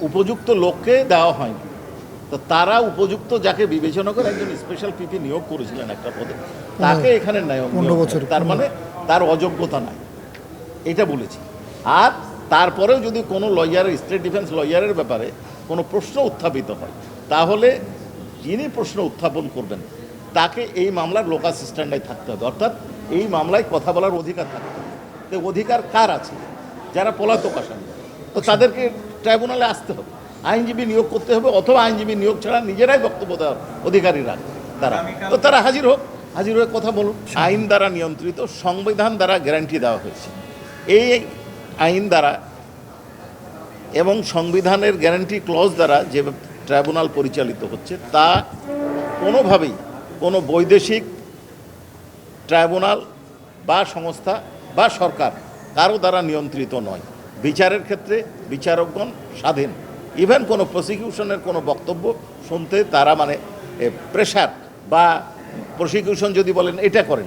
উপযুক্ত লোককে দেওয়া হয়নি। তো তারা উপযুক্ত যাকে বিবেচনা করে একজন স্পেশাল পিপি নিয়োগ করেছিলেন একটা পদে, তাকে এখানে তার মানে তার অযোগ্যতা নাই, এটা বলেছি। আর তারপরেও যদি কোনো লয়ারের, স্টেট ডিফেন্স লয়ারের ব্যাপারে কোনো প্রশ্ন উত্থাপিত হয়, তাহলে যিনি প্রশ্ন উত্থাপন করবেন তাকে এই মামলার লোকাল স্ট্যান্ডায় থাকতে হবে, অর্থাৎ এই মামলায় কথা বলার অধিকার থাকতে হবে। তো অধিকার কার আছে? যারা পলাতক আসামি, তো তাদেরকে ট্রাইব্যুনালে আসতে হবে, আইনজীবী নিয়োগ করতে হবে, অথবা আইনজীবী নিয়োগ ছাড়া নিজেরাই বক্তব্য দেওয়ার অধিকারী রাখবে তারা। তো তারা হাজির হোক, হাজির হয়ে কথা বলুন। আইন দ্বারা নিয়ন্ত্রিত, সংবিধান দ্বারা গ্যারান্টি দেওয়া হয়েছে। এই আইন দ্বারা এবং সংবিধানের গ্যারান্টি ক্লজ দ্বারা যে ট্রাইব্যুনাল পরিচালিত হচ্ছে, তা কোনোভাবেই কোনো বৈদেশিক ট্রাইব্যুনাল বা সংস্থা বা সরকার কারো দ্বারা নিয়ন্ত্রিত নয়। বিচারের ক্ষেত্রে বিচারকগণ স্বাধীন। ইভেন কোনো প্রসিকিউশনের কোনো বক্তব্য শুনতে তারা মানে প্রেশার বা প্রসিকিউশন যদি বলেন এটা করেন,